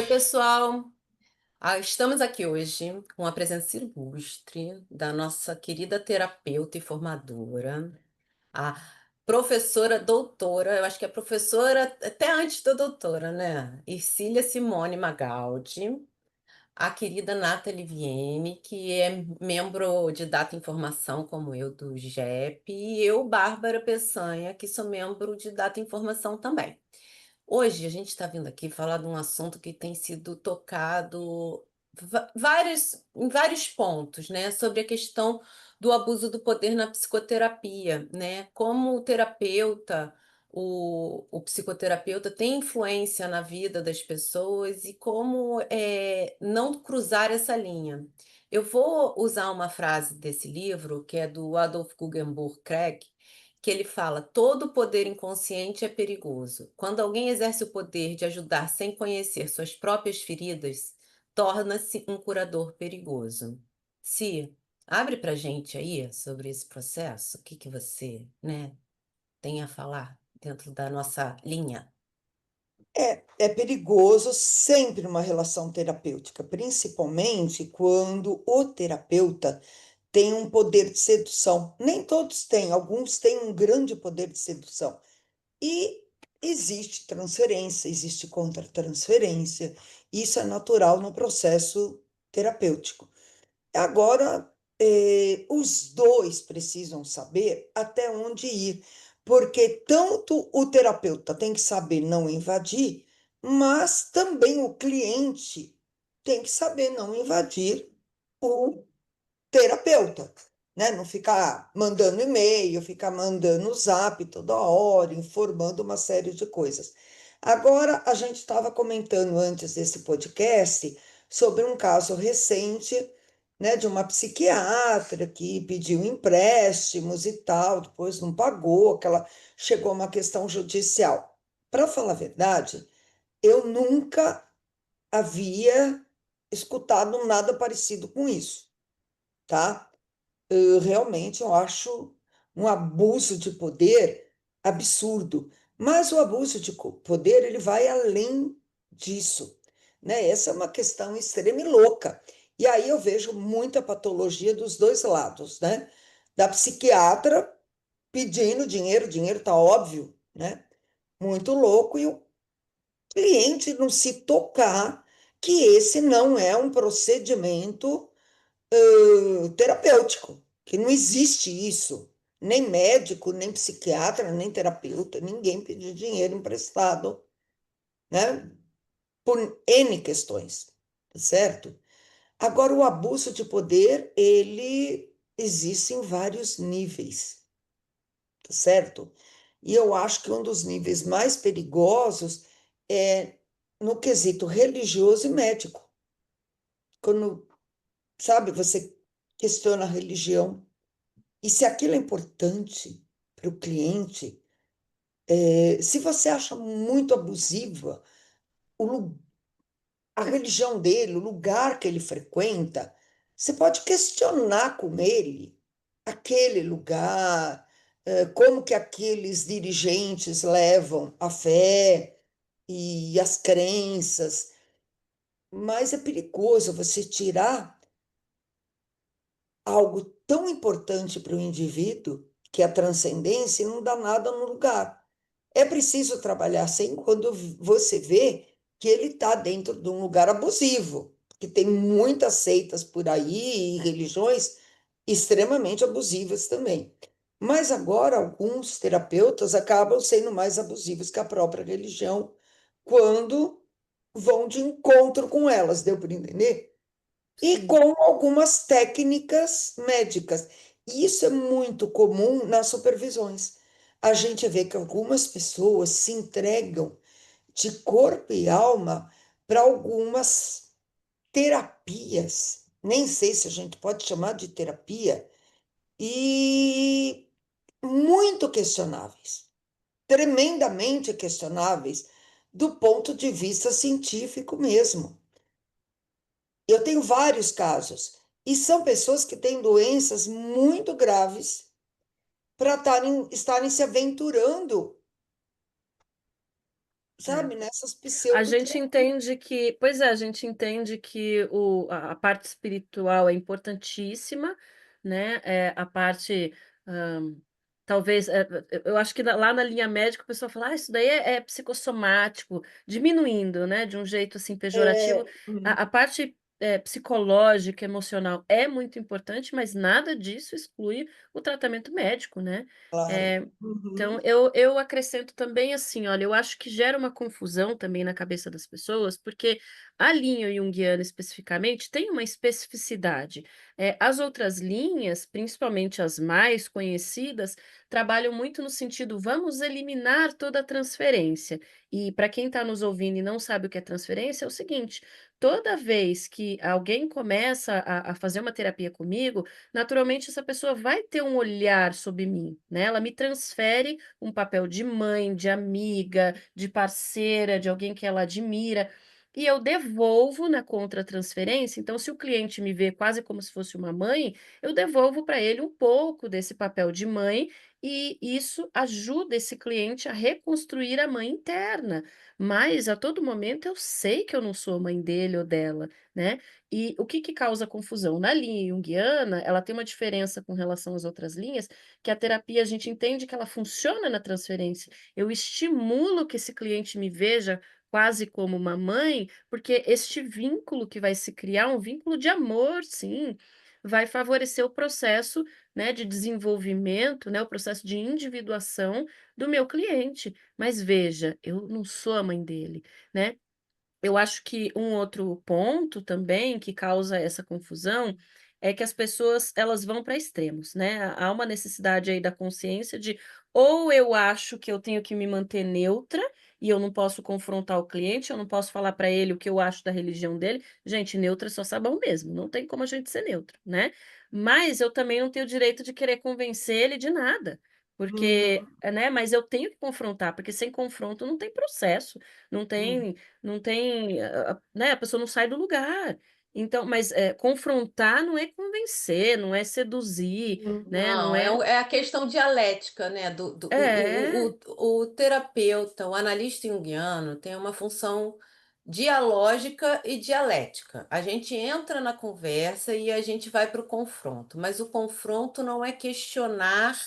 Pessoal. Estamos aqui hoje com a presença ilustre da nossa querida terapeuta e formadora, a professora doutora, eu acho que é professora até antes da doutora, né? Ercília Simone Magaldi, a querida Nathalie Vienne, que é membro de Data Informação, como eu, do GEP, e eu, Bárbara Peçanha, que sou membro de Data Informação também. Hoje a gente está vindo aqui falar de um assunto que tem sido tocado em vários pontos, né? Sobre a questão do abuso do poder na psicoterapia, né? Como o terapeuta, o psicoterapeuta tem influência na vida das pessoas e como não cruzar essa linha. Eu vou usar uma frase desse livro, que é do Adolf Guggenburg Craig, que ele fala: todo poder inconsciente é perigoso. Quando alguém exerce o poder de ajudar sem conhecer suas próprias feridas, torna-se um curador perigoso. Si, abre pra gente aí sobre esse processo, o que que você, né, tem a falar dentro da nossa linha. É perigoso sempre uma relação terapêutica, principalmente quando o terapeuta tem um poder de sedução. Nem todos têm, alguns têm um grande poder de sedução. E existe transferência, existe contra-transferência. Isso é natural no processo terapêutico. Agora, os dois precisam saber até onde ir, porque tanto o terapeuta tem que saber não invadir, mas também o cliente tem que saber não invadir o terapeuta, né? Não ficar mandando e-mail, ficar mandando zap toda hora, informando uma série de coisas. Agora, a gente estava comentando antes desse podcast sobre um caso recente, né, de uma psiquiatra que pediu empréstimos e tal, depois não pagou, aquela chegou a uma questão judicial. Para falar a verdade, eu nunca havia escutado nada parecido com isso, tá? Realmente eu acho um abuso de poder absurdo. Mas o abuso de poder ele vai além disso, né? Essa é uma questão extrema e louca. E aí eu vejo muita patologia dos dois lados, né? Da psiquiatra pedindo dinheiro, dinheiro tá óbvio, né? Muito louco, e o cliente não se tocar que esse não é um procedimento terapêutico, que não existe isso. Nem médico, nem psiquiatra, nem terapeuta, ninguém pedir dinheiro emprestado, né? Por N questões, tá certo? Agora, o abuso de poder, ele existe em vários níveis, tá certo? E eu acho que um dos níveis mais perigosos é no quesito religioso e médico. Quando, sabe, você questiona a religião. E se aquilo é importante para o cliente, se você acha muito abusiva a religião dele, o lugar que ele frequenta, você pode questionar com ele aquele lugar, como que aqueles dirigentes levam a fé e as crenças, mas é perigoso você tirar algo tão importante para o indivíduo, que é a transcendência, e não dá nada no lugar. É preciso trabalhar assim quando você vê que ele está dentro de um lugar abusivo, que tem muitas seitas por aí e religiões extremamente abusivas também. Mas agora alguns terapeutas acabam sendo mais abusivos que a própria religião quando vão de encontro com elas, deu para entender? E Sim. com algumas técnicas médicas. Isso é muito comum nas supervisões. A gente vê que algumas pessoas se entregam de corpo e alma para algumas terapias, nem sei se a gente pode chamar de terapia, e muito questionáveis, tremendamente questionáveis, do ponto de vista científico mesmo. Eu tenho vários casos, e são pessoas que têm doenças muito graves para estarem se aventurando sabe, nessas A gente pseudoterapias. entende que, pois é, a gente entende que a parte espiritual é importantíssima, né? A parte, hã, talvez, eu acho que lá na linha médica o pessoal fala: "Ah, isso daí é psicossomático", diminuindo, né, de um jeito, assim, pejorativo. A parte, psicológica, emocional é muito importante, mas nada disso exclui o tratamento médico, né? Claro. Eh então Uhum, eu acrescento também assim, olha, eu acho que gera uma confusão também na cabeça das pessoas, porque a linha junguiana especificamente tem uma especificidade. As outras linhas, principalmente as mais conhecidas, trabalham muito no sentido: "Vamos eliminar toda a transferência". E para quem está nos ouvindo e não sabe o que é transferência, é o seguinte: toda vez que alguém começa a fazer uma terapia comigo, naturalmente essa pessoa vai ter um olhar sobre mim, né, ela me transfere um papel de mãe, de amiga, de parceira, de alguém que ela admira, e eu devolvo na contratransferência. Então, se o cliente me vê quase como se fosse uma mãe, eu devolvo para ele um pouco desse papel de mãe, e isso ajuda esse cliente a reconstruir a mãe interna. Mas a todo momento eu sei que eu não sou mãe dele ou dela, né. E o que que causa confusão? Na linha junguiana, ela tem uma diferença com relação às outras linhas, que a terapia a gente entende que ela funciona na transferência. Eu estimulo que esse cliente me veja quase como uma mãe, porque este vínculo que vai se criar, um vínculo de amor, sim, vai favorecer o processo, né, de desenvolvimento, né, o processo de individuação do meu cliente. Mas veja, eu não sou a mãe dele, né? Eu acho que um outro ponto também que causa essa confusão é que as pessoas elas vão para extremos, né. Há uma necessidade aí da consciência de, ou eu acho que eu tenho que me manter neutra e eu não posso confrontar o cliente, eu não posso falar para ele o que eu acho da religião dele. Gente, neutra é só sabão mesmo, não tem como a gente ser neutro, né. Mas eu também não tenho o direito de querer convencer ele de nada, porque, uhum, né, mas eu tenho que confrontar, porque sem confronto não tem processo, não uhum, tem não tem, né, a pessoa não sai do lugar. Então, mas, confrontar não é convencer, não é seduzir, né, não Não, é, é é a questão dialética, né? é, O terapeuta, o analista junguiano, tem uma função dialógica e dialética. A gente entra na conversa e a gente vai para o confronto, mas o confronto não é questionar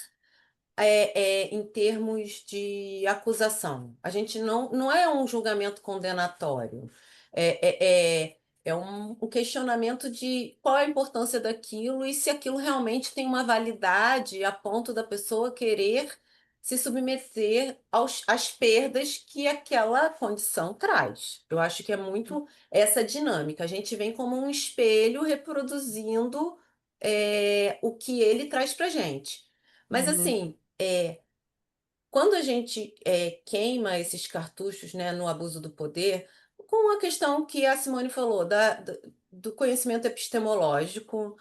em termos de acusação. A gente não é um julgamento condenatório. É, é, é, é um questionamento de qual é a importância daquilo e se aquilo realmente tem uma validade a ponto da pessoa querer se submeter às perdas que aquela condição traz. Eu acho que é muito essa dinâmica. A gente vem como um espelho reproduzindo o que ele traz para gente. Mas uhum, assim, quando a gente, queima esses cartuchos, né, no abuso do poder, com a questão que a Simone falou do conhecimento epistemológico,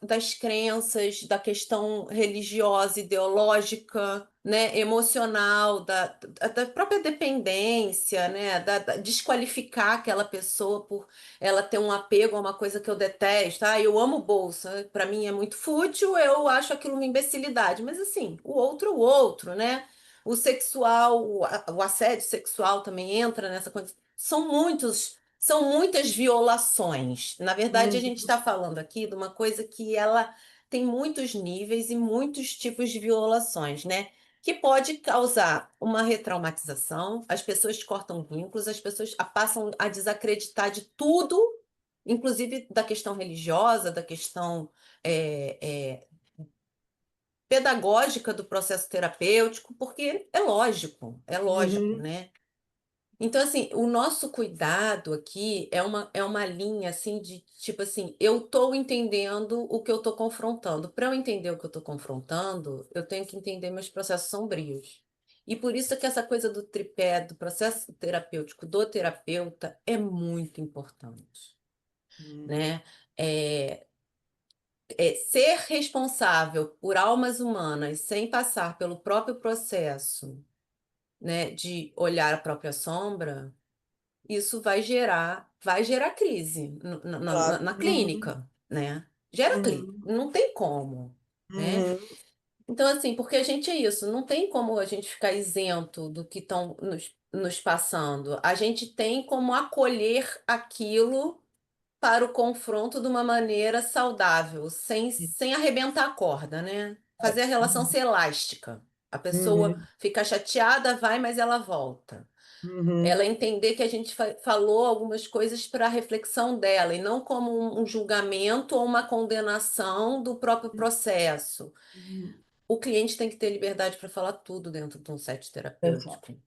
das crenças, da questão religiosa, ideológica, né, emocional, da própria dependência, né, desqualificar aquela pessoa por ela ter um apego a uma coisa que eu detesto. Ah, eu amo bolsa, para mim é muito fútil, eu acho aquilo uma imbecilidade. Mas assim, o outro, né? O sexual, o assédio sexual também entra nessa coisa. São muitas violações. Na verdade, a gente uhum, está falando aqui de uma coisa que ela tem muitos níveis e muitos tipos de violações, né? Que pode causar uma retraumatização, as pessoas cortam vínculos, as pessoas passam a desacreditar de tudo, inclusive da questão religiosa, da questão eh, eh, pedagógica do processo terapêutico, porque é lógico, uhum, né? Então, assim, o nosso cuidado aqui é uma linha, assim, de tipo assim, eu estou entendendo o que eu estou confrontando. Para eu entender o que eu estou confrontando, eu tenho que entender meus processos sombrios. E por isso que essa coisa do tripé, do processo terapêutico do terapeuta é muito importante, uhum, né? É, ser responsável por almas humanas sem passar pelo próprio processo, né, de olhar a própria sombra, isso vai gerar crise claro. na Uhum, clínica, né? Gera crise, uhum, não tem como, né? uhum. Então, assim, porque a gente é isso, não tem como a gente ficar isento do que estão nos passando. A gente tem como acolher aquilo para o confronto de uma maneira saudável, sem arrebentar a corda, né? Fazer a relação ser elástica. A pessoa Uhum, fica chateada, vai, mas ela volta. uhum, Ela entender que a gente falou algumas coisas para a reflexão dela, e não como um julgamento ou uma condenação do próprio processo. uhum. O cliente tem que ter liberdade para falar tudo dentro de um set Exato. terapêutico. E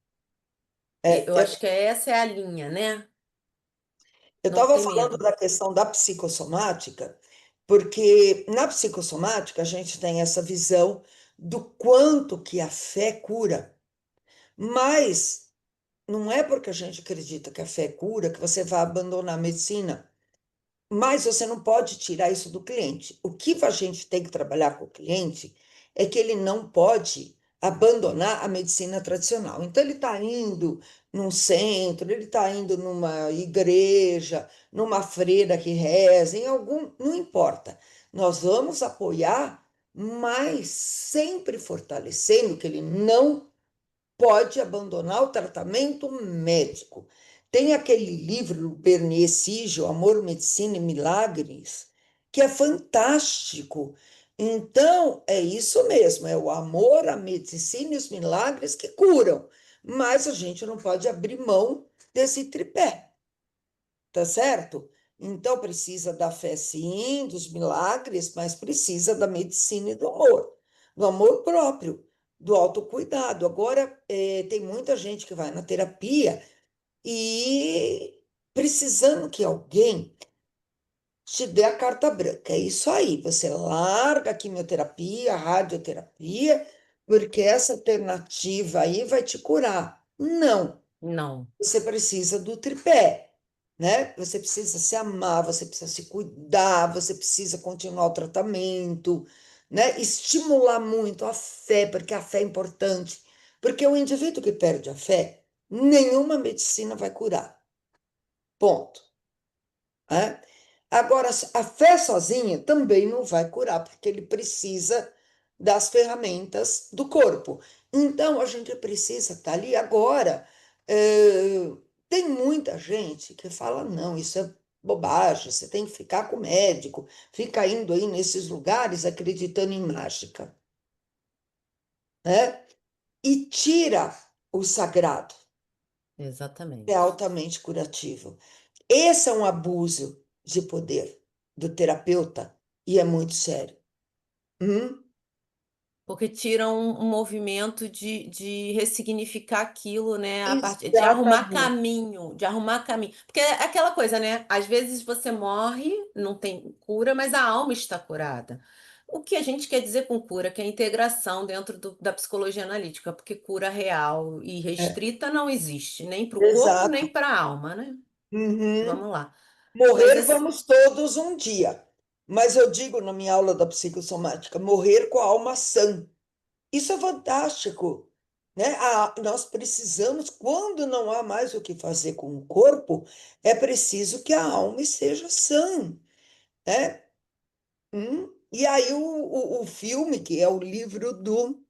É, eu acho que essa é a linha, né? eu Não estava ter falando medo. da questão da psicossomática, porque na psicossomática a gente tem essa visão do quanto que a fé cura, mas não é porque a gente acredita que a fé cura que você vai abandonar a medicina. Mas você não pode tirar isso do cliente. O que a gente tem que trabalhar com o cliente é que ele não pode abandonar a medicina tradicional. Então, ele está indo num centro, ele está indo numa igreja, numa freira que reza, em algum, não importa. Nós vamos apoiar, mas sempre fortalecendo que ele não pode abandonar o tratamento médico. Tem aquele livro do Bernier Sijo, Amor, Medicina e Milagres, que é fantástico. Então, é isso mesmo, é o amor, a medicina e os milagres que curam. Mas a gente não pode abrir mão desse tripé, tá certo? Então, precisa da fé, sim, dos milagres, mas precisa da medicina e do amor próprio, do autocuidado. Agora, tem muita gente que vai na terapia e precisando que alguém te dê a carta branca. É isso aí, você larga a quimioterapia, a radioterapia, porque essa alternativa aí vai te curar. Não. Não, Você precisa do tripé, né? Você precisa se amar, você precisa se cuidar, você precisa continuar o tratamento, né? Estimular muito a fé, porque a fé é importante. Porque o indivíduo que perde a fé, nenhuma medicina vai curar. Ponto. Né? Agora, a fé sozinha também não vai curar, porque ele precisa das ferramentas do corpo. Então, a gente precisa estar ali agora. Tem muita gente que fala: não, isso é bobagem, você tem que ficar com o médico, fica indo aí nesses lugares acreditando em mágica, né? E tira o sagrado, que é exatamente. altamente curativo. Esse é um abuso de poder do terapeuta e é muito sério. Hum? Porque tira um movimento de ressignificar aquilo, né? A partir de arrumar Exatamente. caminho, de arrumar caminho. Porque é aquela coisa, né? Às vezes você morre, não tem cura, mas a alma está curada. O que a gente quer dizer com cura? Que é a integração dentro da psicologia analítica, porque cura real e É, restrita não existe, nem para o corpo, nem exato. para a alma, né? Uhum. Vamos lá. Mas Morrer esse, vamos todos um dia. Mas eu digo na minha aula da psicossomática, morrer com a alma sã. Isso é fantástico, né? Nós precisamos, quando não há mais o que fazer com o corpo, é preciso que a alma esteja sã, né? E aí o filme, que é o livro do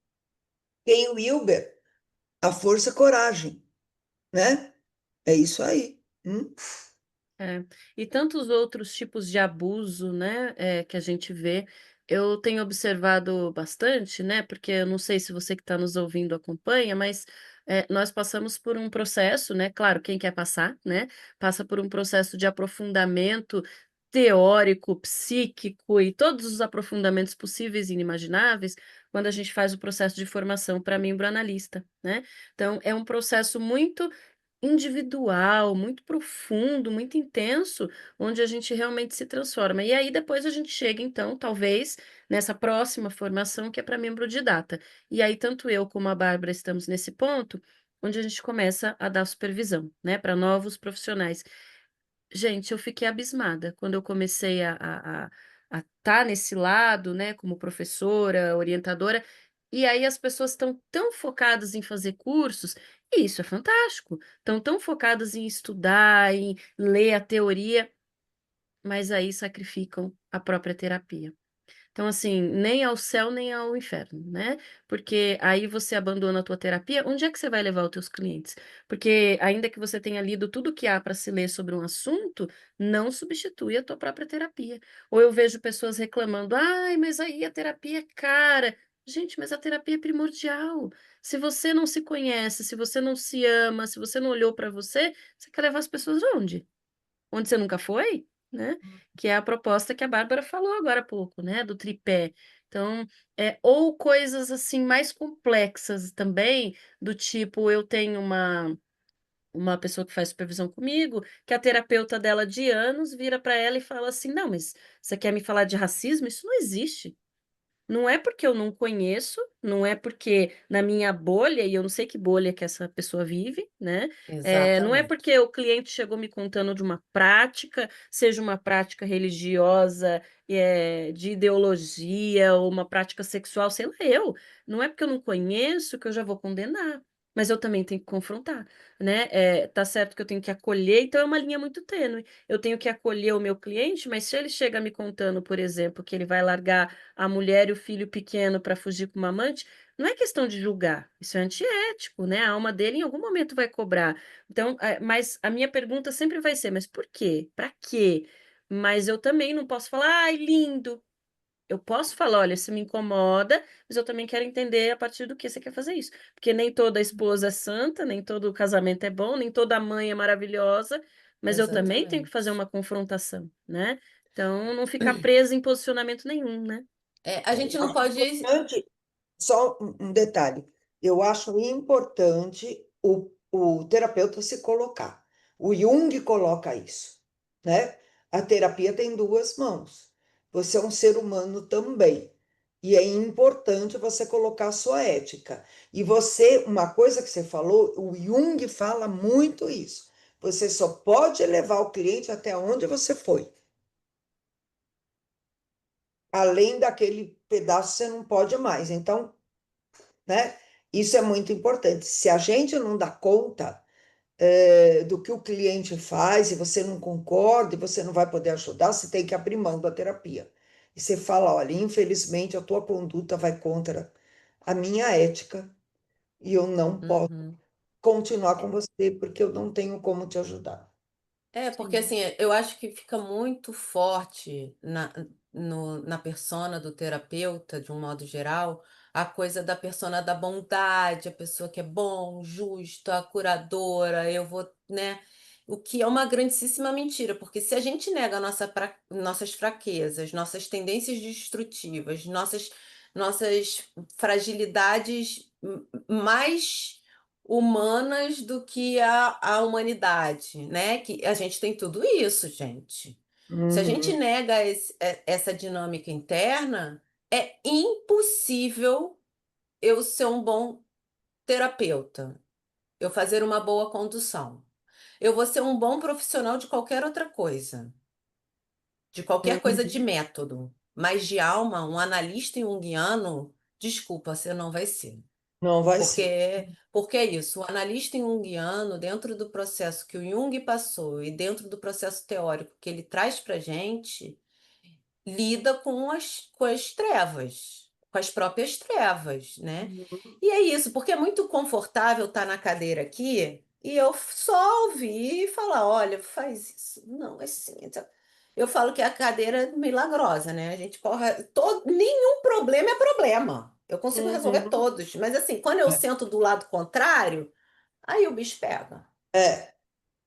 Ken Wilber, A Força e Coragem, né? É isso aí. É, e tantos outros tipos de abuso, né, que a gente vê. Eu tenho observado bastante, né, porque eu não sei se você que está nos ouvindo acompanha, mas nós passamos por um processo, né, claro, quem quer passar, né, passa por um processo de aprofundamento teórico, psíquico e todos os aprofundamentos possíveis e inimagináveis quando a gente faz o processo de formação para membro analista, né. Então, é um processo muito individual, muito profundo, muito intenso, onde a gente realmente se transforma. E aí depois a gente chega então, talvez, nessa próxima formação que é para membro didata. E aí tanto eu como a Bárbara estamos nesse ponto, onde a gente começa a dar supervisão, né, para novos profissionais. Gente, eu fiquei abismada quando eu comecei a estar nesse lado, né, como professora, orientadora, e aí as pessoas estão tão focadas em fazer cursos, e isso é fantástico, estão tão focadas em estudar, em ler a teoria, mas aí sacrificam a própria terapia. Então, assim, nem ao céu nem ao inferno, né? Porque aí você abandona a tua terapia, onde é que você vai levar os teus clientes? Porque ainda que você tenha lido tudo que há para se ler sobre um assunto, não substitui a tua própria terapia. Ou eu vejo pessoas reclamando: "Ai, mas aí a terapia é cara". Gente, mas a terapia é primordial. Se você não se conhece, se você não se ama, se você não olhou para você, você quer levar as pessoas aonde? Onde você nunca foi, né, que é a proposta que a Bárbara falou agora há pouco, né, do tripé. Então, ou coisas, assim, mais complexas também, do tipo, eu tenho uma pessoa que faz supervisão comigo, que a terapeuta dela de anos vira para ela e fala assim: "Não, mas você quer me falar de racismo? Isso não existe". Não é porque eu não conheço, não é porque na minha bolha, e eu não sei que bolha que essa pessoa vive, né, não é Exatamente. porque o cliente chegou me contando de uma prática, seja uma prática religiosa, de ideologia ou uma prática sexual, sei lá eu, não é porque eu não conheço que eu já vou condenar, mas eu também tenho que confrontar, né, tá certo que eu tenho que acolher, então é uma linha muito tênue, eu tenho que acolher o meu cliente, mas se ele chega me contando, por exemplo, que ele vai largar a mulher e o filho pequeno para fugir com uma amante, não é questão de julgar, isso é antiético, né, a alma dele em algum momento vai cobrar. Então, mas a minha pergunta sempre vai ser: "Mas por quê? Para quê?". Mas eu também não posso falar: "Ai, lindo". Eu posso falar: "Olha, isso me incomoda, mas eu também quero entender a partir do que você quer fazer isso". Porque nem toda esposa é santa, nem todo casamento é bom, nem toda mãe é maravilhosa, mas eu também tenho que fazer Exatamente. uma confrontação, né. Então não ficar presa em posicionamento nenhum, né. A gente não Acho pode. importante, só um detalhe, eu acho importante o terapeuta se colocar. O Jung coloca isso, né? A terapia tem duas mãos. Você é um ser humano também. E é importante você colocar a sua ética. E você, uma coisa que você falou, o Jung fala muito isso. Você só pode levar o cliente até onde você foi. Além daquele pedaço, você não pode mais. Então, né? Isso é muito importante. Se a gente não dá conta, do que o cliente faz e você não concorda e você não vai poder ajudar, você tem que abrir mão da terapia. E você fala, olha, infelizmente a tua conduta vai contra a minha ética e eu não posso Uhum. continuar com você porque eu não tenho como te ajudar. Porque Sim. assim, eu acho que fica muito forte na persona do terapeuta, de um modo geral, a coisa da persona da bondade, a pessoa que é bom, justo, a curadora, eu vou, né? O que é uma grandíssima mentira, porque se a gente nega nossas fraquezas, nossas tendências destrutivas, nossas fragilidades mais humanas do que a humanidade, né, que a gente tem tudo isso, gente. Se a gente Uhum. nega essa dinâmica interna, é impossível eu ser um bom terapeuta, eu fazer uma boa condução. Eu vou ser um bom profissional de qualquer outra coisa, de qualquer coisa de Uhum. método, mas de alma, um analista junguiano, desculpa, você não vai ser. Não vai ser. Porque é isso, o analista junguiano, dentro do processo que o Jung passou e dentro do processo teórico que ele traz para a gente, lida com as trevas, com as próprias trevas, né? Uhum. E é isso, porque é muito confortável estar na cadeira aqui e eu só ouvir e falar, olha, faz isso. Não, é assim. Então. Eu falo que a cadeira é milagrosa, né? A gente corre. Nenhum problema é problema. Eu consigo resolver Uhum. todos. Mas assim, quando eu sento do lado contrário, aí o bicho pega. É.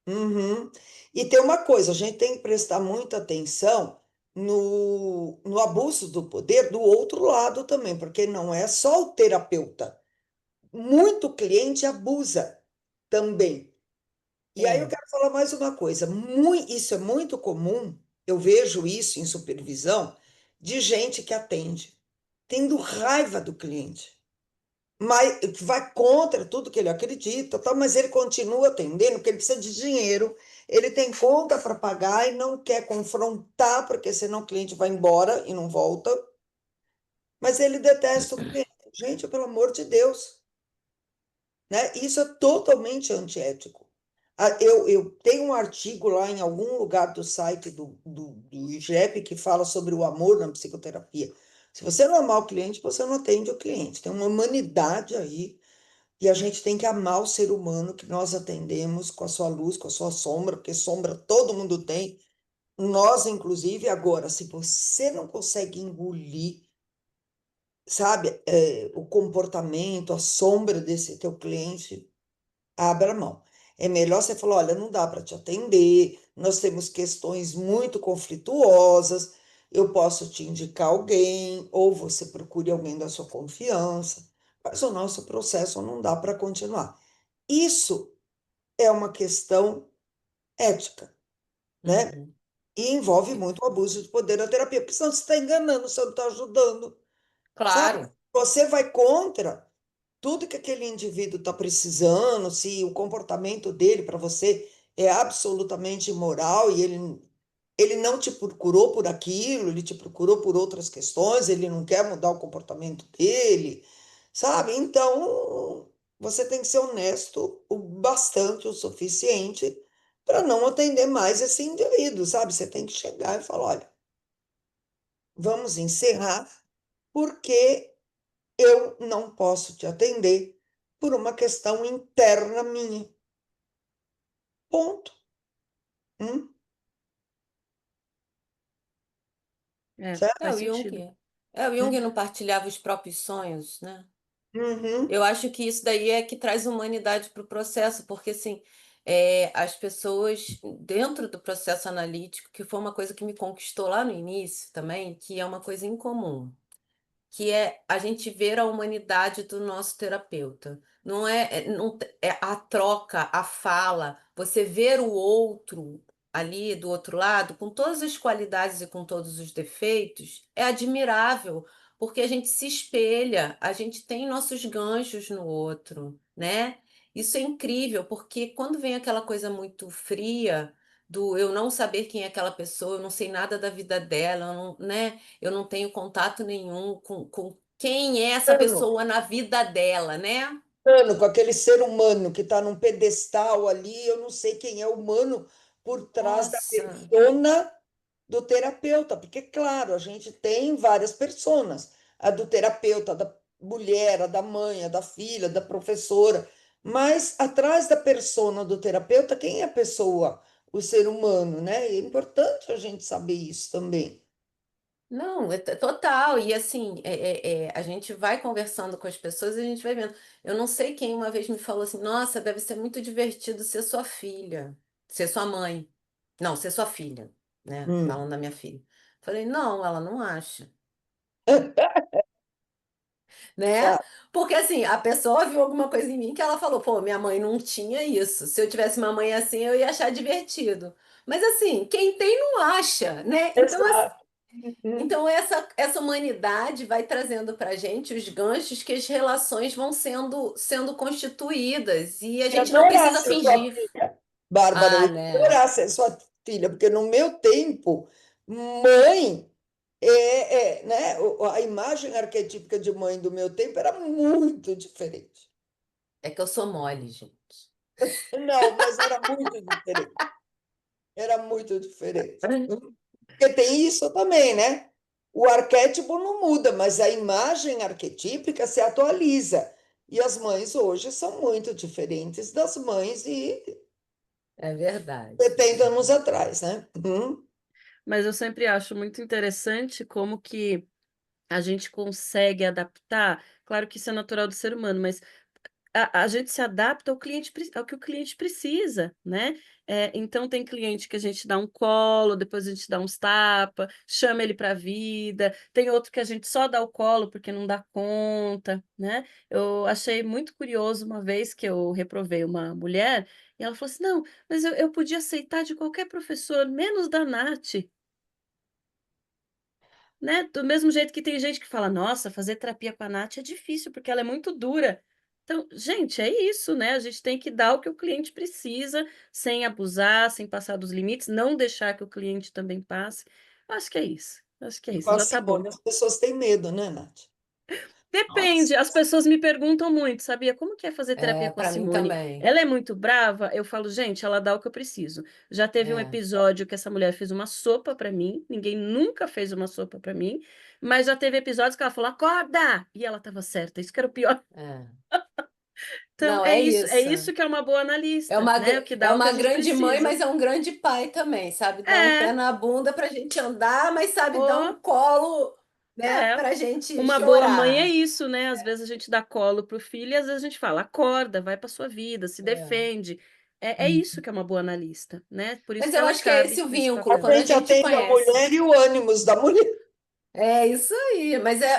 Uhum. E tem uma coisa, a gente tem que prestar muita atenção no abuso do poder do outro lado também, porque não é só o terapeuta. Muito cliente abusa também. E aí eu É. quero falar mais uma coisa, isso é muito comum, eu vejo isso em supervisão, de gente que atende, tendo raiva do cliente mas que vai contra tudo que ele acredita, tal, mas ele continua atendendo porque ele precisa de dinheiro, ele tem conta para pagar e não quer confrontar, porque senão o cliente vai embora e não volta, mas ele detesta o cliente. Gente, pelo amor de Deus, né? Isso é totalmente antiético. Eu tenho um artigo lá em algum lugar do site do IGEP que fala sobre o amor na psicoterapia. Se você não amar o cliente, você não atende o cliente. Tem uma humanidade aí e a gente tem que amar o ser humano que nós atendemos com a sua luz, com a sua sombra, porque sombra todo mundo tem, nós inclusive. Agora, se você não consegue engolir, sabe, o comportamento, a sombra desse teu cliente, abra mão. É melhor você falar, olha, não dá para te atender, nós temos questões muito conflituosas, eu posso te indicar alguém, ou você procure alguém da sua confiança, mas o nosso processo não dá para continuar. Isso é uma questão ética, né? Uhum. E envolve muito o abuso de poder da terapia, porque senão você está enganando, você não está ajudando, sabe? Claro. Você vai contra tudo que aquele indivíduo está precisando, se o comportamento dele para você é absolutamente imoral e ele não te procurou por aquilo, ele te procurou por outras questões, ele não quer mudar o comportamento dele, sabe? Então, você tem que ser honesto o bastante, o suficiente para não atender mais esse indivíduo, sabe? Você tem que chegar e falar, olha, vamos encerrar, porque eu não posso te atender por uma questão interna minha. Ponto. Hum? Certo? É, Faz sentido. o Jung Hum? não partilhava os próprios sonhos, né? Uhum. Eu acho que isso daí é que traz humanidade para o processo, porque assim, as pessoas dentro do processo analítico, que foi uma coisa que me conquistou lá no início também, que é uma coisa incomum, que é a gente ver a humanidade do nosso terapeuta. Não não, é a troca, a fala, você ver o outro ali do outro lado, com todas as qualidades e com todos os defeitos, é admirável, porque a gente se espelha, a gente tem nossos ganchos no outro, né? Isso é incrível, porque quando vem aquela coisa muito fria, do eu não saber quem é aquela pessoa, eu não sei nada da vida dela, eu não, né? Eu não tenho contato nenhum com quem é essa Humano, pessoa na vida dela, né? humano, com aquele ser humano que está num pedestal ali, eu não sei quem é o humano por trás da Nossa, persona do terapeuta, porque, claro, a gente tem várias personas, a do terapeuta, da mulher, a da mãe, a da filha, da professora, mas atrás da persona do terapeuta, quem é a pessoa? O ser humano, né? E é importante a gente saber isso também. não, total. E assim, a gente vai conversando com as pessoas e a gente vai vendo. Eu não sei quem uma vez me falou assim: nossa, deve ser muito divertido ser sua filha, ser sua mãe. Não, ser sua filha, né? Hum. Falando da minha filha. Falei, não, ela não acha. Né? Tá, Porque assim, a pessoa viu alguma coisa em mim que ela falou, pô, minha mãe não tinha isso. Se eu tivesse uma mãe assim, eu ia achar divertido. Mas assim, quem tem não acha, né? Então, exato. Uhum. então essa humanidade vai trazendo pra gente os ganchos que as relações vão sendo constituídas e a Eu ia gente não adorar precisa ser sua fingir. filha, Bárbara, eu Ah, ia né? adorar ser sua filha, porque no meu tempo, mãe né, a imagem arquetípica de mãe do meu tempo era muito diferente. É que eu sou mole, gente. Não, mas era muito diferente. Era muito diferente. Porque tem isso também, né? O arquétipo não muda, mas a imagem arquetípica se atualiza. E as mães hoje são muito diferentes das mães de É verdade. 70 anos atrás, né? Mas eu sempre acho muito interessante como que a gente consegue adaptar. Claro que isso é natural do ser humano, mas a gente se adapta ao cliente ao que o cliente precisa, né. Então tem cliente que a gente dá um colo, depois a gente dá uns tapa, chama ele para a vida, tem outro que a gente só dá o colo porque não dá conta, né. Eu achei muito curioso uma vez que eu reprovei uma mulher, e ela falou assim: "Não, mas eu podia aceitar de qualquer professor, menos da Nath". Né, do mesmo jeito que tem gente que fala: "Nossa, fazer terapia com a Nath é difícil, porque ela é muito dura". Então, gente, é isso, né, a gente tem que dar o que o cliente precisa, sem abusar, sem passar dos limites, não deixar que o cliente também passe. Acho que é isso, acho que é E isso, com a já tá bom. Simone as pessoas têm medo, né, Nath? Depende, as Nossa. pessoas me perguntam muito, sabia? Como que é fazer terapia com a Para mim Simone? também. Ela é muito brava? Eu falo, gente, ela dá o que eu preciso. Já teve um É, episódio que essa mulher fez uma sopa pra mim, ninguém nunca fez uma sopa pra mim, mas já teve episódios que ela falou, acorda! E ela tava certa, isso que era o pior. é. Então, Não, é é isso isso. que é uma boa analista, né? O que É dá o que uma a gente grande mãe, precisa. mas é um grande pai também, sabe? Dá um pé É, na bunda pra gente andar, mas sabe, dá um ó, colo, né, é. pra gente Uma boa mãe é chorar. isso, né? Às vezes a gente dá colo pro filho e às vezes a gente fala, acorda, vai pra sua vida, se É. defende. É isso que é uma boa analista, né? Por isso Mas que eu ela acho que é esse cabe o nesse vínculo, A papel. quando a gente gente atende a conhece. mulher e o ânimos da mulher. É isso aí,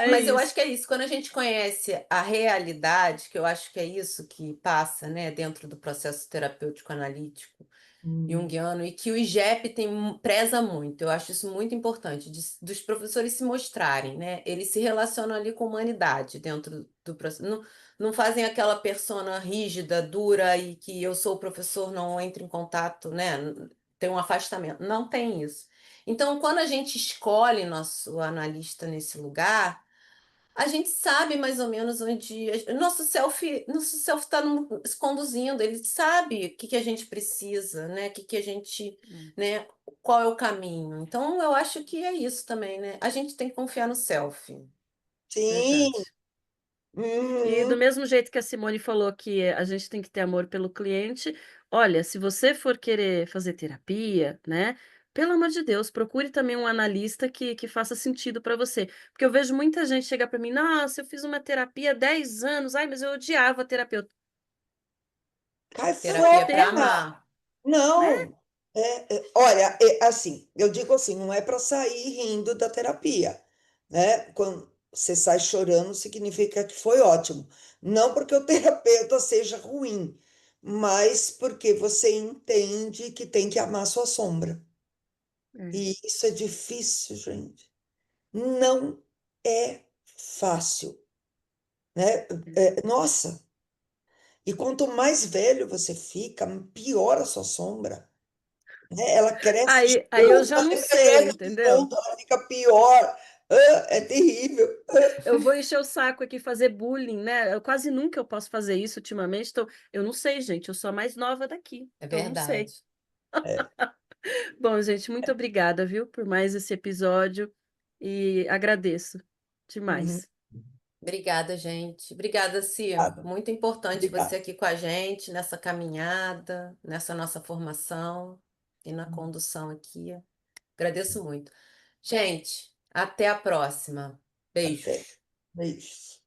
É mas eu acho isso. que é isso, quando a gente conhece a realidade, que eu acho que é isso que passa, né, dentro do processo terapêutico analítico junguiano, e que o IGEP preza muito, eu acho isso muito importante, dos professores se mostrarem, né, eles se relacionam ali com a humanidade dentro do processo, não, não fazem aquela persona rígida, dura, e que eu sou o professor, não entro em contato, né, tem um afastamento, não tem isso. Então, quando a gente escolhe nosso analista nesse lugar, a gente sabe mais ou menos onde nosso self está se conduzindo. Ele sabe o que que a gente precisa, né? O que que a gente, né? Qual é o caminho? Então, eu acho que é isso também, né? A gente tem que confiar no self. Sim. Verdade. E do Uhum. mesmo jeito que a Simone falou que a gente tem que ter amor pelo cliente, olha, se você for querer fazer terapia, né? Pelo amor de Deus, procure também um analista que faça sentido para você. Porque eu vejo muita gente chegar para mim, nossa, eu fiz uma terapia há 10 anos, ai, mas eu odiava a terapeuta. Cai Terapia para fora. amar. Né? Não. Olha, assim, eu digo assim, não é para sair rindo da terapia, né? Quando você sai chorando, significa que foi ótimo. Não porque o terapeuta seja ruim, mas porque você entende que tem que amar sua sombra. É, E isso é difícil, gente. Não é fácil, né? Nossa, e quanto mais velho você fica, pior a sua sombra, né? Ela cresce aí eu junto, já ela não sei, envelhece entendeu? junto, ela fica pior. É terrível. Eu vou encher o saco aqui fazer bullying, né? Quase nunca eu posso fazer isso ultimamente, então eu não sei, gente, eu sou a mais nova daqui, É então eu não sei. verdade. É. Bom, gente, muito obrigada, viu, por mais esse episódio e agradeço Uhum. demais. Obrigada, gente. Obrigada, Cia. Obrigada. Muito importante você Obrigada. aqui com a gente nessa caminhada, nessa nossa formação e na condução aqui. Agradeço muito. Gente, até a próxima. Até. Beijos. Beijo.